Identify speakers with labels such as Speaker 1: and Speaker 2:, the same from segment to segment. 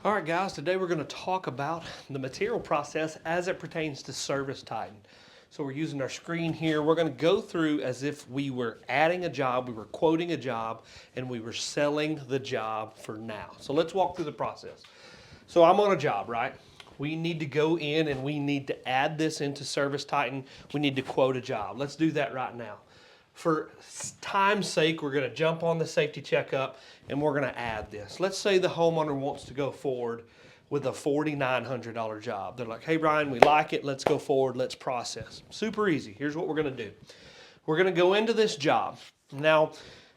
Speaker 1: All right, guys, today we're going to talk about the material process as it pertains to ServiceTitan. So we're using our screen here. We're going to go through as if we were adding a job, we were quoting a job, and we were selling the job for now. So let's walk through the process. So I'm on a job, right? We need to go in and we need to add this into ServiceTitan. We need to quote a job. Let's do that right now. For time's sake, we're going to jump on the safety checkup and we're going to add this. Let's say the homeowner wants to go forward with a $4,900 job. They're like, hey, Brian, we like it. Let's go forward. Let's process. Super easy. Here's what we're going to do. We're going to go into this job. Now,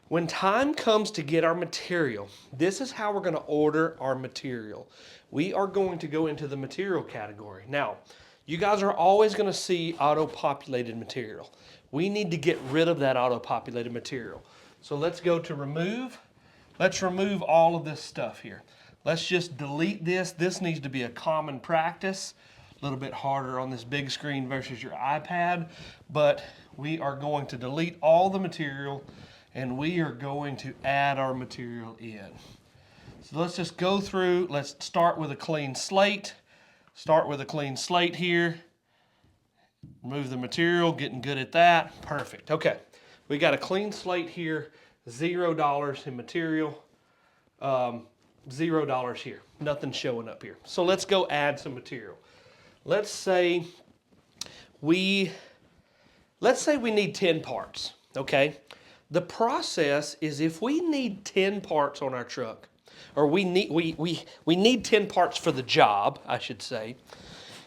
Speaker 1: when time comes to get our material, this is how we're going to order our material. We are going to go into the material category. Now, you guys are always going to see auto-populated material. We need to get rid of that auto-populated material. So let's go to remove. Let's remove all of this stuff here. Let's just delete this. This needs to be a common practice. A little bit harder on this big screen versus your iPad, but we are going to delete all the material and we are going to add our material in. So let's just go through. Let's start with a clean slate. Start with a clean slate here. Remove the material, getting good at that. Perfect. Okay, we got a clean slate here, $0 in material, $0 here. Nothing showing up here. So let's go add some material. Let's say we need 10 parts, okay? The process is if we need 10 parts on our truck, or we need 10 parts for the job, I should say,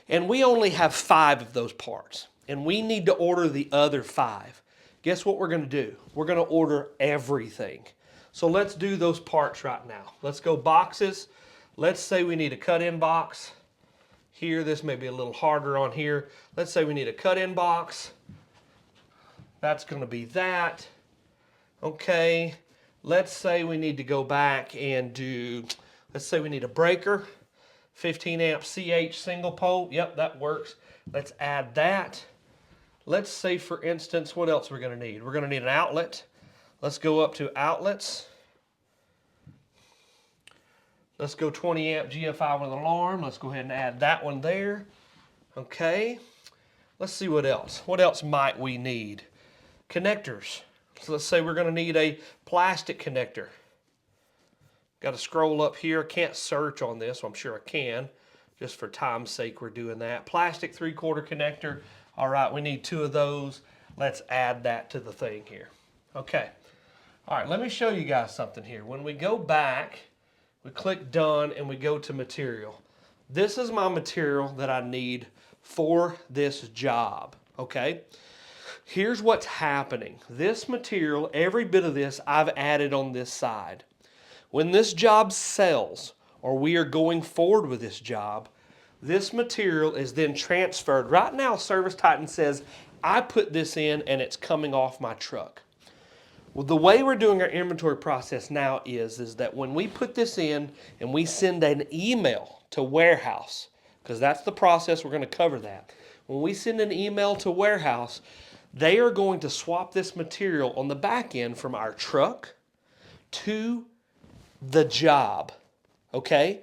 Speaker 1: and we only have 5 of those parts, and we need to order the other 5. Guess what we're going to do? We're going to order everything. So let's do those parts right now. Let's go boxes. Let's say we need a cut-in box. Here, this may be a little harder on here. Let's say we need a cut-in box. That's going to be that. Okay. Let's say we need to go back and do, let's say we need a breaker. 15 amp CH single pole. Yep, that works. Let's add that. Let's say, for instance, what else we're going to need? We're going to need an outlet. Let's go up to outlets. Let's go 20 amp GFI with alarm. Let's go ahead and add that one there. Okay. Let's see what else. What else might we need? Connectors. So let's say we're going to need a plastic connector. Got to scroll up here. Can't search on this, so I'm sure I can. Just for time's sake, we're doing that. Plastic 3/4 connector. All right, we need 2 of those. Let's add that to the thing here. Okay. All right, let me show you guys something here. When we go back, we click done and we go to material. This is my material that I need for this job, okay? Here's what's happening. This material, every bit of this, I've added on this side. When this job sells, or we are going forward with this job, this material is then transferred. Right now, ServiceTitan says, I put this in and it's coming off my truck. Well, the way we're doing our inventory process now is that when we put this in and we send an email to warehouse, because that's the process, we're going to cover that. When we send an email to warehouse, they are going to swap this material on the back end from our truck to the job, okay?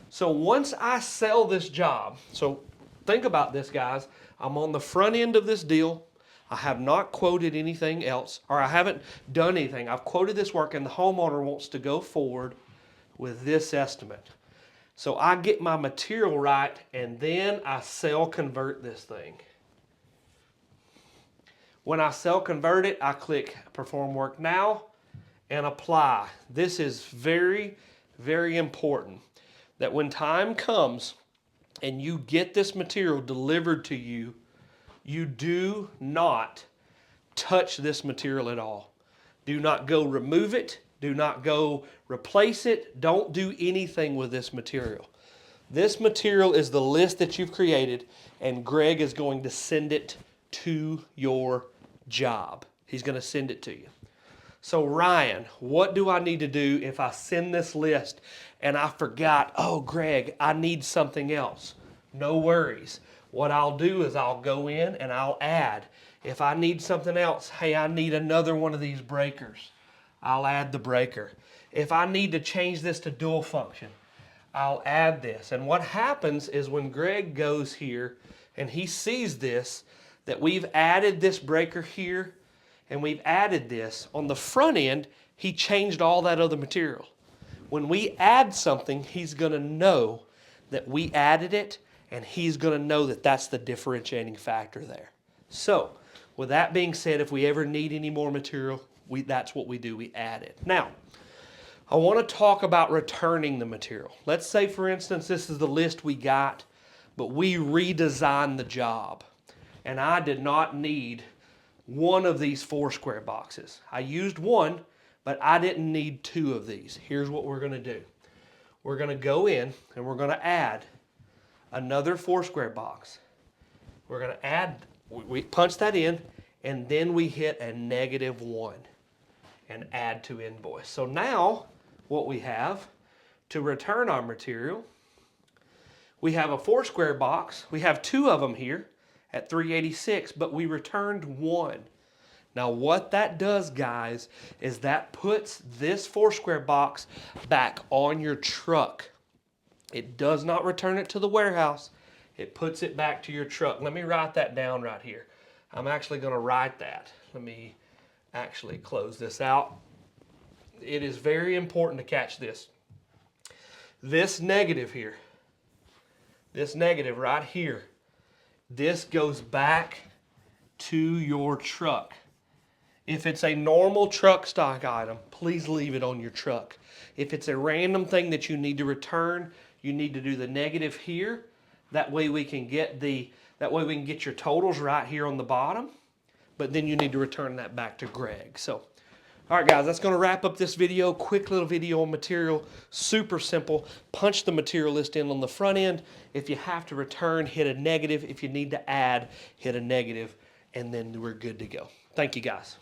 Speaker 1: So once I sell this job, so think about this, guys. I'm on the front end of this deal. I have not quoted anything else, or I haven't done anything. I've quoted this work, and the homeowner wants to go forward with this estimate. So I get my material right, and then I sell convert this thing. When I sell convert it, I click perform work now and apply. This is very, very important that when time comes and you get this material delivered to you, you do not touch this material at all. Do not go remove it. Do not go replace it. Don't do anything with this material. This material is the list that you've created, and Greg is going to send it to your job. He's going to send it to you. So Ryan, what do I need to do if I send this list and I forgot, oh Greg, I need something else? No worries. What I'll do is I'll go in and I'll add. If I need something else, hey, I need another one of these breakers. I'll add the breaker. If I need to change this to dual function, I'll add this. And what happens is when Greg goes here and he sees this, that we've added this breaker here and we've added this, on the front end, he changed all that other material. When we add something, he's going to know that we added it, and he's going to know that that's the differentiating factor there. So, with that being said, if we ever need any more material, that's what we do, we add it. Now, I want to talk about returning the material. Let's say, for instance, this is the list we got, but we redesigned the job, and I did not need one of these 4 square boxes. I used one, but I didn't need 2 of these. Here's what we're going to do. We're going to go in and we're going to add another 4 square box. We're going to add, we punch that in, and then we hit a -1 and add to invoice. So now what we have to return our material, we have a 4 square box. We have 2 of them here at $386, but we returned 1. Now what that does, guys, is that puts this 4 square box back on your truck. It does not return it to the warehouse. It puts it back to your truck. Let me write that down right here. I'm actually going to write that. Let me actually close this out. It is very important to catch this. This negative here, this negative right here, this goes back to your truck. If it's a normal truck stock item, please leave it on your truck. If it's a random thing that you need to return, you need to do the negative here. That way we can get your totals right here on the bottom. But then you need to return that back to Greg. So, all right, guys, that's going to wrap up this video. Quick little video on material, super simple. Punch the material list in on the front end. If you have to return, hit a negative. If you need to add, hit a negative, and then we're good to go. Thank you, guys.